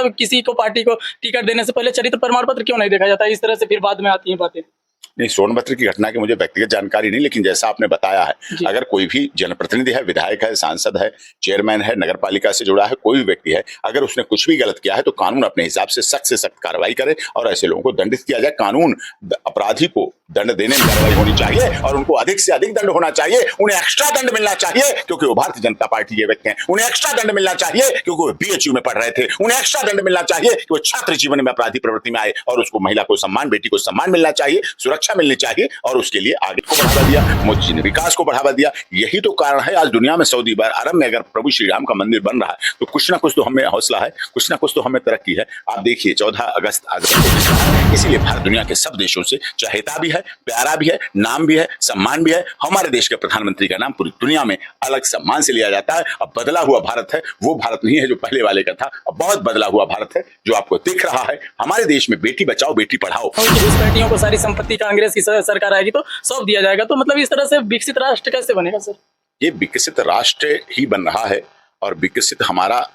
मतलब किसी को पार्टी को टिकट देने से पहले चरित्र प्रमाण पत्र क्यों नहीं देखा जाता? इस तरह से फिर बाद में आती है बातें। नहीं, सोनभद्र की घटना की मुझे व्यक्तिगत जानकारी नहीं, लेकिन जैसा आपने बताया है, अगर कोई भी जनप्रतिनिधि है, विधायक है, सांसद है, चेयरमैन है, नगर पालिका से जुड़ा है, कोई भी व्यक्ति है, अगर उसने कुछ भी गलत किया है तो कानून अपने हिसाब से सख्त कार्रवाई करे और ऐसे लोगों को दंडित किया जाए। कानून अपराधी को दंड देने में कार्रवाई होनी चाहिए और उनको अधिक से अधिक दंड होना चाहिए। उन्हें एक्स्ट्रा दंड मिलना चाहिए क्योंकि वो भारतीय जनता पार्टी के व्यक्ति हैं। उन्हें एक्स्ट्रा दंड मिलना चाहिए क्योंकि वो बीएचयू में पढ़ रहे थे। उन्हें एक्स्ट्रा दंड मिलना चाहिए कि वो छात्र जीवन में अपराधी प्रवृत्ति में आए और उसको महिला को सम्मान, बेटी को सम्मान मिलना चाहिए, सुरक्षा मिलनी चाहिए और उसके लिए आगे को बढ़ावा दिया। मोदी जी ने विकास को बढ़ावा दिया। यही तो कारण है आज दुनिया में सऊदी अरब में अगर प्रभु श्री राम का मंदिर बन रहा है तो कुछ ना कुछ तो हमें हौसला है, कुछ ना कुछ तो हमें तरक्की है। आप देखिए 14 अगस्त इसीलिए भारत दुनिया के सब देशों से चहेता भी है, प्यारा भी है, नाम भी है, सम्मान भी है। हमारे देश के प्रधानमंत्री का नाम पूरी दुनिया में अलग सम्मान से लिया जाता है। अब बदला हुआ भारत है, वो भारत नहीं है जो पहले वाले का था। अब बहुत बदला हुआ भारत है जो आपको दिख रहा है। हमारे देश में बेटी बचाओ बेटी पढ़ाओ, बेटियों को सारी संपत्ति कांग्रेस की सरकार आएगी तो सौंप दिया जाएगा। तो मतलब इस तरह से विकसित राष्ट्र कैसे बनेगा सर? ये विकसित राष्ट्र ही बन रहा है और विकसित हमारा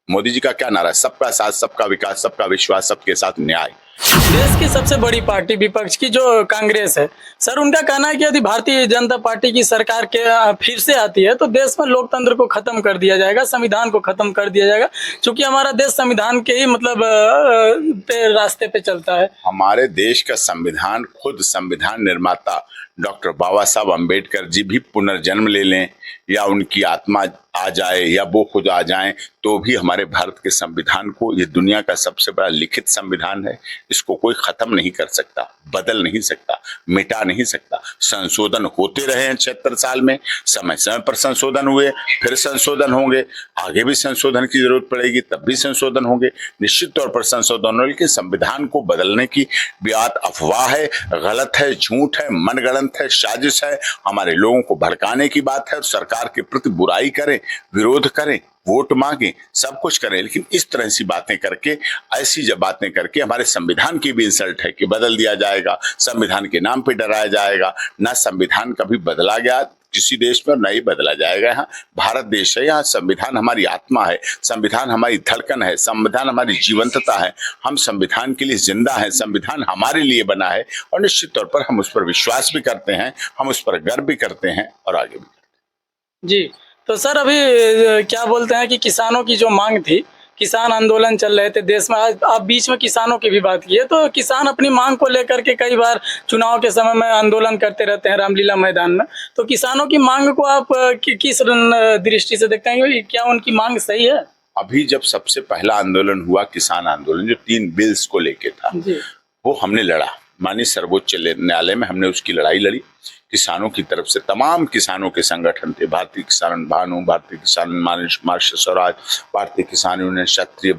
मोदी जी का क्या नारा है? सबका साथ, सबका विकास, सबका विश्वास, सबके साथ न्याय। देश की सबसे बड़ी पार्टी विपक्ष की जो कांग्रेस है सर, उनका कहना है कि यदि भारतीय जनता पार्टी की सरकार के फिर से आती है तो देश में लोकतंत्र को खत्म कर दिया जाएगा, संविधान को खत्म कर दिया जाएगा, क्योंकि हमारा देश संविधान के ही मतलब रास्ते पे चलता है। हमारे देश का संविधान, खुद संविधान निर्माता डॉक्टर बाबा साहब अम्बेडकर जी भी पुनर्जन्म ले लें या उनकी आत्मा आ जाए या वो खुद आ जाएं तो भी हमारे भारत के संविधान को, ये दुनिया का सबसे बड़ा लिखित संविधान है, इसको कोई खत्म नहीं कर सकता, बदल नहीं सकता, मिटा नहीं सकता। संशोधन होते रहे हैं 76 साल में, समय समय पर संशोधन हुए, फिर संशोधन होंगे, आगे भी संशोधन की जरूरत पड़ेगी, तब भी संशोधन होंगे, निश्चित तौर पर संशोधन होंगे। लेकिन संविधान को बदलने की बात अफवाह है, गलत है, झूठ है, मनगढ़ंत है, साजिश है, हमारे लोगों को भड़काने की बात है। सरकार के प्रति बुराई करें, विरोध करें, वोट मांगे, सब कुछ करें, लेकिन इस तरह की बातें करके, ऐसी जब बातें करके हमारे संविधान की भी इंसल्ट है कि बदल दिया जाएगा, संविधान के नाम पे डराया जाएगा। ना संविधान कभी बदला गया किसी देश में, नहीं बदला जाएगा। यहाँ भारत देश है, यहाँ संविधान हमारी आत्मा है, संविधान हमारी धड़कन है, संविधान हमारी जीवंतता है। हम संविधान के लिए जिंदा हैं, संविधान हमारे लिए बना है और निश्चित तौर पर हम उस पर विश्वास भी करते हैं, हम उस पर गर्व भी करते हैं और आगे भी करते हैं। जी, तो सर अभी क्या बोलते हैं कि किसानों की जो मांग थी, किसान आंदोलन चल रहे थे देश में, आज आप बीच में किसानों की भी बात की है, तो किसान अपनी मांग को लेकर के कई बार चुनाव के समय में आंदोलन करते रहते हैं रामलीला मैदान में, तो किसानों की मांग को आप किस दृष्टि से देखते हैं? क्या उनकी मांग सही है? अभी जब सबसे पहला आंदोलन हुआ, किसान आंदोलन, जो 3 बिल्स को लेके था, वो हमने लड़ा, माननीय सर्वोच्च न्यायालय में हमने उसकी लड़ाई लड़ी। किसानों की तरफ से तमाम किसानों के संगठन थे, भारतीय किसान भानु, भारतीय किसान मार्क्स स्वराज, भारतीय किसान यूनियन, क्षत्रिय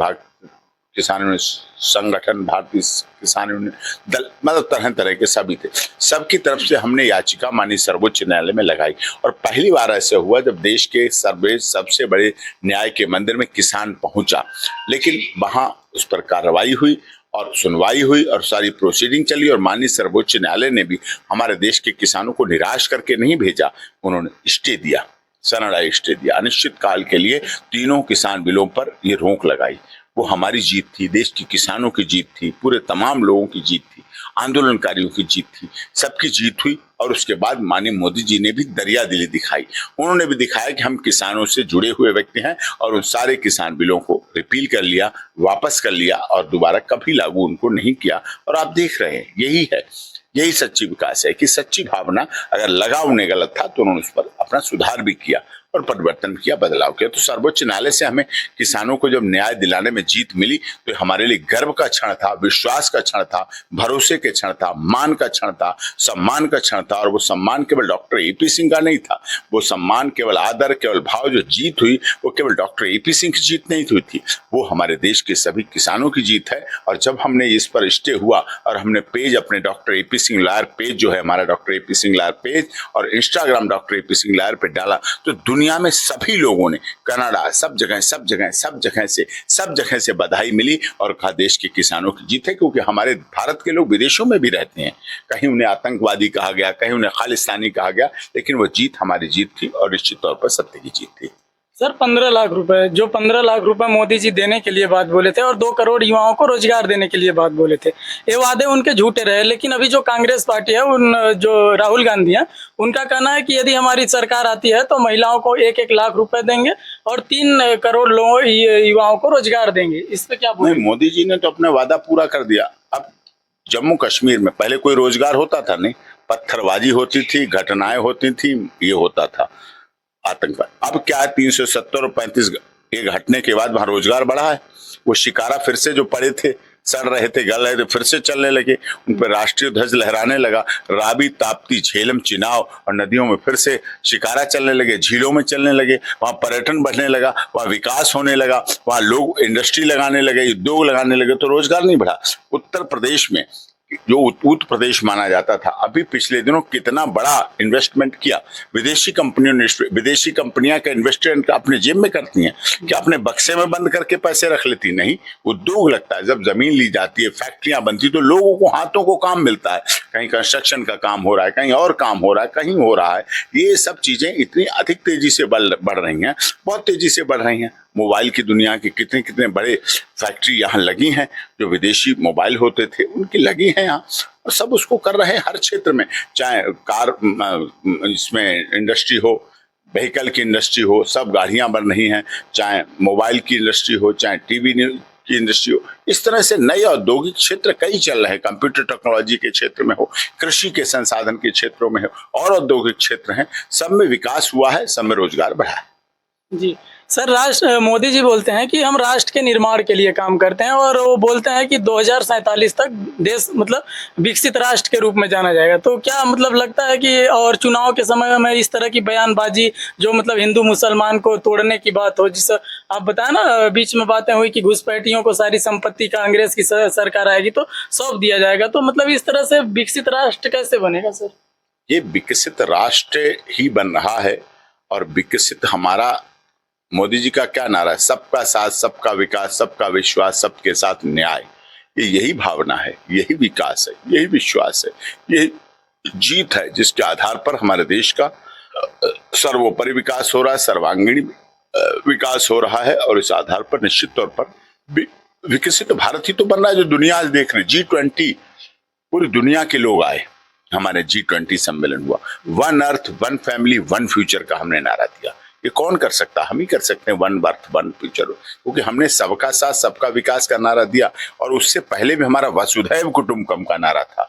किसान यूनियन संगठन, भारतीय किसान यूनियन दल, मतलब तरह तरह के सभी थे। सबकी तरफ से हमने याचिका माननीय सर्वोच्च न्यायालय में लगाई और पहली बार ऐसे हुआ जब देश के सबसे बड़े न्याय के मंदिर में किसान पहुंचा। लेकिन वहां उस पर कार्रवाई हुई और सुनवाई हुई और सारी प्रोसीडिंग चली और माननीय सर्वोच्च न्यायालय ने भी हमारे देश के किसानों को निराश करके नहीं भेजा, उन्होंने स्टे दिया, सनराइज स्टे दिया, अनिश्चित काल के लिए तीनों किसान बिलों पर ये रोक लगाई। वो हमारी जीत थी, देश के किसानों की जीत थी, पूरे तमाम लोगों की जीत थी, आंदोलनकारियों की जीत थी, सबकी जीत हुई। और उसके बाद माननीय मोदी जी ने भी दरिया दिली दिखाई, उन्होंने भी दिखाया कि हम किसानों से जुड़े हुए व्यक्ति हैं और उन सारे किसान बिलों को रिपील कर लिया, वापस कर लिया और दोबारा कभी लागू उनको नहीं किया। और आप देख रहे हैं यही सच्ची विकास है कि सच्ची भावना, अगर लगा उन्हें गलत था तो उन्होंने उस पर अपना सुधार भी किया और परिवर्तन किया, बदलाव किया। तो सर्वोच्च न्यायालय से हमें किसानों को जब न्याय दिलाने में जीत मिली तो हमारे लिए गर्व का क्षण था, विश्वास का क्षण था, भरोसे के क्षण था, मान का क्षण था, सम्मान का क्षण था। और वो सम्मान केवल डॉक्टर एपी सिंह का नहीं था, वो सम्मान केवल आदर, केवल भाव, जो जीत हुई वो केवल डॉक्टर एपी सिंह की जीत नहीं हुई थी, वो हमारे देश के सभी किसानों की जीत है। और जब हमने इस पर स्टे हुआ और हमने पेज अपने doctor AP Singh lawyer page जो है हमारा doctor AP Singh lawyer page और Instagram doctor AP Singh lawyer पे डाला तो दुनिया में सभी लोगों ने, कनाडा, सब जगह से बधाई मिली और कहा देश के किसानों की जीत है। क्योंकि हमारे भारत के लोग विदेशों में भी रहते हैं, कहीं उन्हें आतंकवादी कहा गया, कहीं उन्हें खालिस्तानी कहा गया, लेकिन वो जीत हमारी जीत थी और निश्चित तौर पर सत्य की जीत थी। सर 15 लाख रुपए, जो 15 लाख रुपए मोदी जी देने के लिए बात बोले थे और 2 करोड़ युवाओं को रोजगार देने के लिए बात बोले थे, ये वादे उनके झूठे रहे। लेकिन अभी जो कांग्रेस पार्टी है, जो राहुल गांधी है, उनका कहना है कि यदि हमारी सरकार आती है तो महिलाओं को 1-1 लाख रुपए देंगे और 3 करोड़ लोगों युवाओं को रोजगार देंगे। इस पे क्या बोले? मोदी जी ने तो अपना वादा पूरा कर दिया। अब जम्मू कश्मीर में पहले कोई रोजगार होता था नहीं, पत्थरबाजी होती थी, घटनाएं होती थी, ये होता था आतंकवाद। अब क्या है, 370 और 35 ये घटने के बाद वहां रोजगार बढ़ा है। वो शिकारा फिर से जो पड़े थे, सड़ रहे थे, गल रहे थे, फिर से चलने लगे, उन पर राष्ट्रीय ध्वज लहराने लगा। रावी, ताप्ती, झेलम, चिनाव और नदियों में फिर से शिकारा चलने लगे, झीलों में चलने लगे, वहां पर्यटन बढ़ने लगा, वहां विकास होने लगा, वहां लोग इंडस्ट्री लगाने लगे, उद्योग लगाने लगे, तो रोजगार नहीं बढ़ा। उत्तर प्रदेश में जो उत्तर प्रदेश माना जाता था, अभी पिछले दिनों कितना बड़ा इन्वेस्टमेंट किया विदेशी कंपनियों ने। विदेशी कंपनियां का इन्वेस्टमेंट अपने जेब में करती हैं क्या? अपने बक्से में बंद करके पैसे रख लेती? नहीं, उद्योग लगता है। जब जमीन ली जाती है, फैक्ट्रियां बनती, तो लोगों को, हाथों को काम मिलता है। कहीं कंस्ट्रक्शन का काम हो रहा है, कहीं और काम हो रहा है, कहीं हो रहा है। ये सब चीजें इतनी अधिक तेजी से बढ़ रही हैं, बहुत तेजी से बढ़ रही हैं। मोबाइल की दुनिया के कितने कितने बड़े फैक्ट्री यहाँ लगी हैं, जो विदेशी मोबाइल होते थे उनकी लगी हैं यहाँ, और सब उसको कर रहे हैं हर क्षेत्र में। चाहे कार इसमें इंडस्ट्री हो, व्हीकल की इंडस्ट्री हो, सब गाड़ियां बन रही हैं, चाहे मोबाइल की इंडस्ट्री हो, चाहे टीवी की इंडस्ट्री हो। इस तरह से नए औद्योगिक क्षेत्र कई चल रहे हैं। कंप्यूटर टेक्नोलॉजी के क्षेत्र में हो, कृषि के संसाधन के क्षेत्रों में हो, और औद्योगिक क्षेत्र हैं, सब में विकास हुआ है, सब में रोजगार बढ़ा है। जी सर, मोदी जी बोलते हैं कि हम राष्ट्र के निर्माण के लिए काम करते हैं, और वो बोलते हैं कि 2047 तक देश मतलब विकसित राष्ट्र के रूप में जाना जाएगा। तो क्या मतलब लगता है कि, और चुनाव के समय में इस तरह की बयानबाजी, जो मतलब हिंदू मुसलमान को तोड़ने की बात हो, जिस आप बताया ना, बीच में बातें हुई कि घुसपैठियों को सारी संपत्ति का अंग्रेज की सरकार आएगी तो सौंप दिया जाएगा, तो मतलब इस तरह से विकसित राष्ट्र कैसे बनेगा सर? ये विकसित राष्ट्र ही बन रहा है, और विकसित हमारा मोदी जी का क्या नारा है? सबका साथ, सबका विकास, सबका विश्वास, सबके साथ न्याय। ये यही भावना है, यही विकास है, यही विश्वास है, यही जीत है, जिसके आधार पर हमारे देश का सर्वोपरि विकास हो रहा है, सर्वांगीण विकास हो रहा है। और इस आधार पर निश्चित तौर पर विकसित भारत ही तो बन रहा है, जो दुनिया आज देख रही। G20 पूरी दुनिया के लोग आए, हमारे G20 सम्मेलन हुआ। 1 अर्थ 1 फैमिली 1 फ्यूचर का हमने नारा दिया। ये कौन कर सकता? हम ही कर सकते हैं, 1 अर्थ 1 फ्यूचर, क्योंकि हमने सबका साथ, सबका विकास का नारा दिया। और उससे पहले भी हमारा वसुधैव कुटुंबकम का नारा था,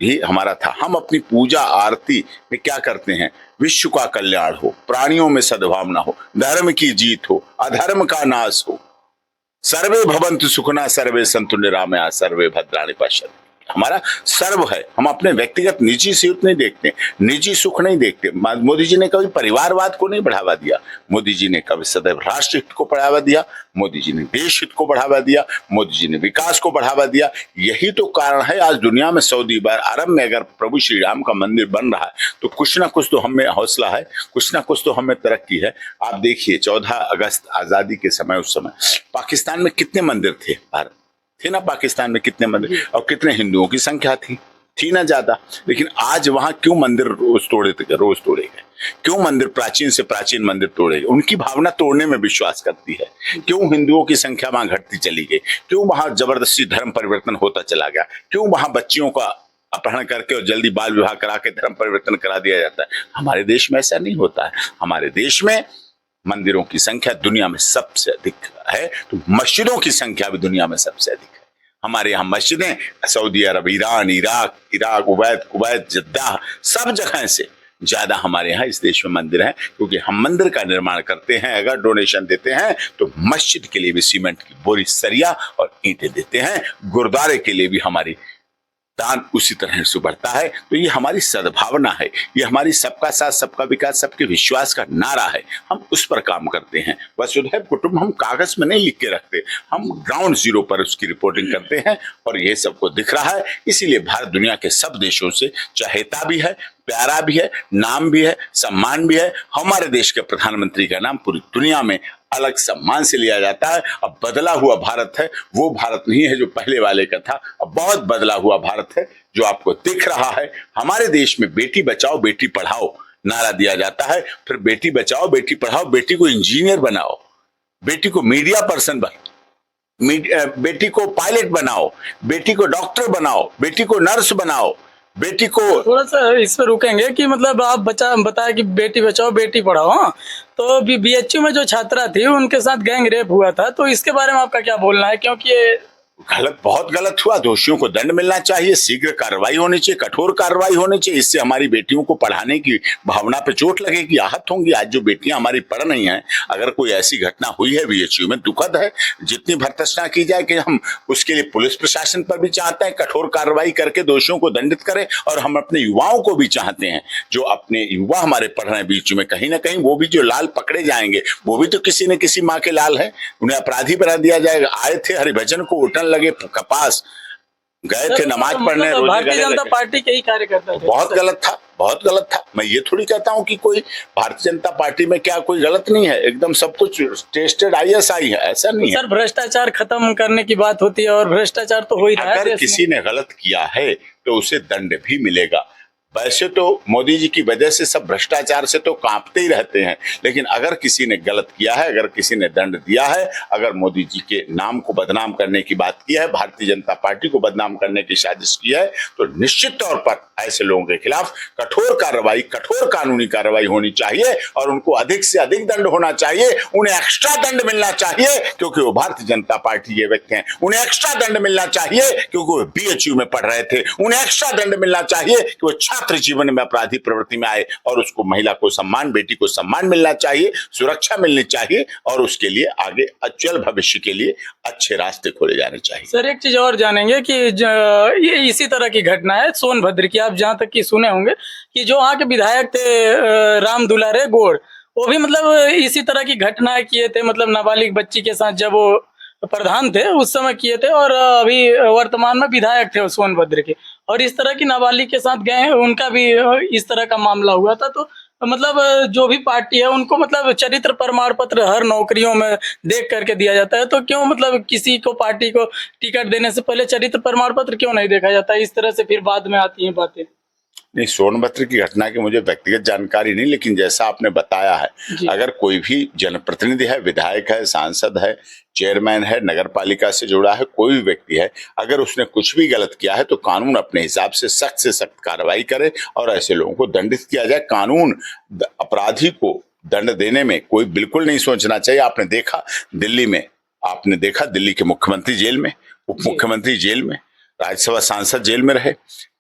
ये हमारा था। हम अपनी पूजा आरती में क्या करते हैं? विश्व का कल्याण हो, प्राणियों में सद्भावना हो, धर्म की जीत हो, अधर्म का नाश हो, सर्वे भवन्तु सुखिनः सर्वे सन्तु निरामया सर्वे भद्राणि पश्यन्तु। हमारा सर्व है। हम अपने व्यक्तिगत निजी सुख नहीं देखते, निजी सुख नहीं देखते। मोदी जी ने कभी परिवारवाद को नहीं बढ़ावा दिया, मोदी जी ने कभी सदैव राष्ट्र हित को बढ़ावा दिया, मोदी जी ने देश हित को बढ़ावा दिया, मोदी जी ने विकास को बढ़ावा दिया। यही तो कारण है आज दुनिया में सऊदी अरब में अगर प्रभु श्री राम का मंदिर बन रहा है, तो कुछ ना कुछ तो हमें हौसला है, कुछ ना कुछ तो हमें तरक्की है। आप देखिए 14 अगस्त आजादी के समय, उस समय पाकिस्तान में कितने मंदिर थे? भारत थे ना, पाकिस्तान में कितने मंदिर, और कितने हिंदुओं की संख्या थी ना ज्यादा। लेकिन आज वहां क्यों मंदिर रोज तोड़े गए? क्यों मंदिर, प्राचीन से प्राचीन मंदिर तोड़े गए? उनकी भावना तोड़ने में विश्वास करती है। क्यों हिंदुओं की संख्या वहां घटती चली गई? क्यों वहां जबरदस्ती धर्म परिवर्तन होता चला गया? क्यों वहां बच्चियों का अपहरण करके और जल्दी बाल विवाह करा के धर्म परिवर्तन करा दिया जाता है? हमारे देश में ऐसा नहीं होता है। हमारे देश में मंदिरों की संख्या दुनिया में सबसे अधिक है, तो मस्जिदों की संख्या भी दुनिया में सबसे अधिक है। हमारे यहाँ मस्जिदें सऊदी अरब, ईरान, इराक, कुवैत, जद्दा, सब जगह से ज्यादा हमारे यहाँ इस देश में मंदिर हैं, क्योंकि हम मंदिर का निर्माण करते हैं। अगर डोनेशन देते हैं तो मस्जिद के लिए भी सीमेंट की बोरी, सरिया और ईंटें देते हैं। गुरुद्वारे के लिए भी हमारी दान उसी तरह से बढ़ता है। तो ये हमारी सद्भावना है, ये हमारी सबका साथ, सबका विकास, सबके विश्वास का नारा है। हम उस पर काम करते हैं। वसुधैव कुटुंबकम हम कागज में नहीं लिख के रखते, हम ग्राउंड जीरो पर उसकी रिपोर्टिंग करते हैं, और ये सबको दिख रहा है। इसीलिए भारत दुनिया के सब देशों से चहेता भी है, प्यारा भी है, नाम भी है, सम्मान भी है। हमारे देश के प्रधानमंत्री का नाम पूरी दुनिया में अलग सम्मान से लिया जाता है। अब बदला हुआ भारत है, वो भारत नहीं है जो पहले वाले का था। अब बहुत बदला हुआ भारत है जो आपको दिख रहा है। हमारे देश में बेटी बचाओ बेटी पढ़ाओ नारा दिया जाता है, फिर बेटी बचाओ बेटी पढ़ाओ, बेटी को इंजीनियर बनाओ, बेटी को मीडिया पर्सन बेटी को पायलट बनाओ, बेटी को डॉक्टर बनाओ, बेटी को नर्स बनाओ, बेटी को। थोड़ा सा इस पर रुकेंगे कि मतलब आप बताया कि बेटी बचाओ बेटी पढ़ाओ। हाँ, तो बीएचयू में जो छात्रा थी उनके साथ गैंग रेप हुआ था, तो इसके बारे में आपका क्या बोलना है? क्योंकि ये गलत, बहुत गलत हुआ। दोषियों को दंड मिलना चाहिए, शीघ्र कार्रवाई होनी चाहिए, कठोर कार्रवाई होनी चाहिए। इससे हमारी बेटियों को पढ़ाने की भावना पे चोट लगेगी, आहत होंगी। आज जो बेटियां हमारी पढ़ रही हैं, अगर कोई ऐसी घटना हुई है बीएचयू में, दुखद है। जितनी भर्त्सना की जाए कि हम उसके लिए पुलिस प्रशासन पर भी चाहते हैं कठोर कार्रवाई करके दोषियों को दंडित करें, और हम अपने युवाओं को भी चाहते हैं, जो अपने युवा हमारे पढ़ रहे हैं बीएचयू में, कहीं ना कहीं वो भी जो लाल पकड़े जाएंगे, वो भी तो किसी न किसी माँ के लाल है, उन्हें अपराधी बना दिया जाएगा। आए थे हरिभजन को उठन लगे कपास, गए थे नमाज पढ़ने, भारतीय जनता पार्टी के ही कार्यकर्ता थे। बहुत गलत था, बहुत गलत था। मैं ये थोड़ी कहता हूं कि कोई भारतीय जनता पार्टी में क्या कोई गलत नहीं है, एकदम सब कुछ टेस्टेड आईएसआई है, ऐसा नहीं है। सर, भ्रष्टाचार खत्म करने की बात होती है और भ्रष्टाचार तो हो ही रहा है। अगर किसी ने गलत किया है तो उसे दंड भी मिलेगा। वैसे तो मोदी जी की वजह से सब भ्रष्टाचार से तो कांपते ही रहते हैं, लेकिन अगर किसी ने गलत किया है, अगर किसी ने दंड दिया है, अगर मोदी जी के नाम को बदनाम करने की बात की है, भारतीय जनता पार्टी को बदनाम करने की साजिश की है, तो निश्चित तौर पर ऐसे लोगों के खिलाफ कठोर कार्रवाई, कठोर कानूनी कार्रवाई होनी चाहिए, और उनको अधिक से अधिक दंड होना चाहिए। उन्हें एक्स्ट्रा दंड मिलना चाहिए क्योंकि वो भारतीय जनता पार्टी के व्यक्ति हैं। उन्हें एक्स्ट्रा दंड मिलना चाहिए क्योंकि वो बीएचयू में पढ़ रहे थे। उन्हें एक्स्ट्रा दंड मिलना चाहिए कि वो छात्र जीवन में अपराधी प्रवृत्ति में आए, और उसको, महिला को सम्मान, बेटी को सम्मान मिलना चाहिए, सुरक्षा मिलनी चाहिए, और उसके लिए आगे अज्वल भविष्य के लिए अच्छे रास्ते खोले जाने चाहिए। सर, एक चीज और जानेंगे कि ये इसी तरह की घटना है सोनभद्र की, आप जहां तक कि सुने होंगे कि जो वहाँ के विधायक थे राम दुलारे गौड़, वो भी मतलब इसी तरह की घटनाएं किए थे, मतलब नाबालिग बच्ची के साथ जब वो प्रधान थे उस समय किए थे, और अभी वर्तमान में विधायक थे सोनभद्र के, और इस तरह की नाबालिग के साथ गए, उनका भी इस तरह का मामला हुआ था। तो मतलब जो भी पार्टी है उनको मतलब चरित्र प्रमाण पत्र हर नौकरियों में देख करके दिया जाता है, तो क्यों मतलब किसी को, पार्टी को टिकट देने से पहले चरित्र प्रमाण पत्र क्यों नहीं देखा जाता? इस तरह से फिर बाद में आती हैं बातें। नहीं, सोनभद्र की घटना की मुझे व्यक्तिगत जानकारी नहीं, लेकिन जैसा आपने बताया है, अगर कोई भी जनप्रतिनिधि है, विधायक है, सांसद है, चेयरमैन है, नगर पालिका से जुड़ा है, कोई भी व्यक्ति है, अगर उसने कुछ भी गलत किया है तो कानून अपने हिसाब से सख्त कार्रवाई करे और ऐसे लोगों को दंडित किया जाए। कानून अपराधी को दंड देने में कोई बिल्कुल नहीं सोचना चाहिए। आपने देखा दिल्ली में, आपने देखा दिल्ली के मुख्यमंत्री जेल में, उप मुख्यमंत्री जेल में, राज्यसभा सांसद जेल में रहे,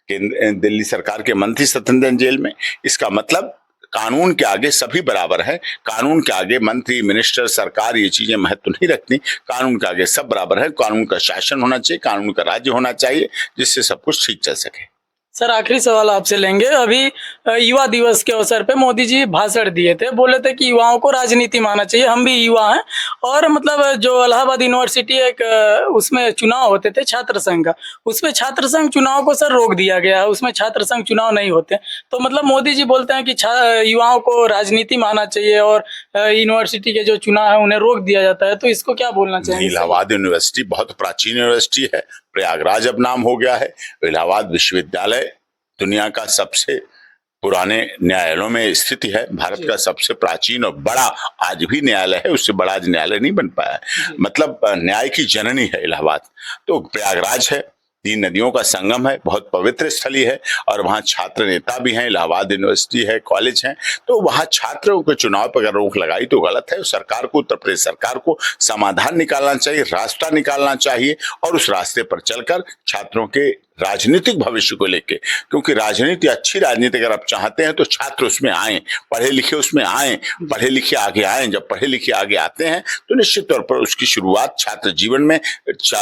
दिल्ली सरकार के मंत्री सत्येंद्र जेल में। इसका मतलब कानून के आगे सभी बराबर हैं। कानून के आगे मंत्री, मिनिस्टर, सरकार, ये चीजें महत्व नहीं रखती। कानून के आगे सब बराबर है। कानून का शासन होना चाहिए, कानून का राज्य होना चाहिए, जिससे सब कुछ ठीक चल सके। सर, आखिरी सवाल आपसे लेंगे। अभी युवा दिवस के अवसर पे मोदी जी भाषण दिए थे, बोले थे कि युवाओं को राजनीति में आना चाहिए, हम भी युवा हैं, और मतलब जो इलाहाबाद यूनिवर्सिटी एक उसमें चुनाव होते थे छात्र संघ का, उसमें छात्र संघ चुनाव को सर रोक दिया गया है, उसमें छात्र संघ चुनाव नहीं होते। तो मतलब मोदी जी बोलते हैं कि युवाओं को राजनीति में आना चाहिए और यूनिवर्सिटी के जो चुनाव है उन्हें रोक दिया जाता है, तो इसको क्या बोलना चाहिए? इलाहाबाद यूनिवर्सिटी बहुत प्राचीन यूनिवर्सिटी है, प्रयागराज अब नाम हो गया है। इलाहाबाद विश्वविद्यालय दुनिया का सबसे पुराने न्यायालयों में स्थिति है, भारत का सबसे प्राचीन और बड़ा आज भी न्यायालय है, उससे बड़ा आज न्यायालय नहीं बन पाया है। मतलब न्याय की जननी है इलाहाबाद। तो प्रयागराज है, 3 नदियों का संगम है, बहुत पवित्र स्थली है, और वहाँ छात्र नेता भी हैं, इलाहाबाद यूनिवर्सिटी है, कॉलेज हैं। तो वहाँ छात्रों के चुनाव पर अगर रोक लगाई तो गलत है। सरकार को, उत्तर प्रदेश सरकार को समाधान निकालना चाहिए, रास्ता निकालना चाहिए, और उस रास्ते पर चलकर छात्रों के राजनीतिक भविष्य को लेके, क्योंकि राजनीति, अच्छी राजनीति अगर आप चाहते हैं तो छात्र उसमें आए, पढ़े लिखे उसमें आए, पढ़े लिखे आगे आए। जब पढ़े लिखे आगे आते हैं तो निश्चित तौर पर उसकी शुरुआत छात्र जीवन में,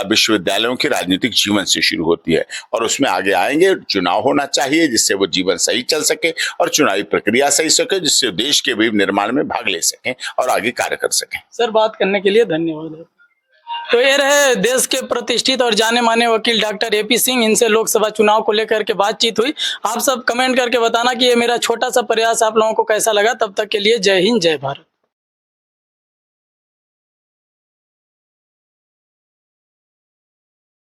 विश्वविद्यालयों के राजनीतिक जीवन से शुरू होती है, और उसमें आगे आएंगे। चुनाव होना चाहिए जिससे वो जीवन सही चल सके और चुनावी प्रक्रिया सही सके, जिससे देश के भी निर्माण में भाग ले सकें और आगे कार्य कर सकें। सर, बात करने के लिए धन्यवाद। तो ये रहे देश के प्रतिष्ठित और जाने माने वकील डॉक्टर एपी सिंह। इनसे लोकसभा चुनाव को लेकर के बातचीत हुई। आप सब कमेंट करके बताना कि ये मेरा छोटा सा प्रयास आप लोगों को कैसा लगा। तब तक के लिए जय हिंद, जय भारत।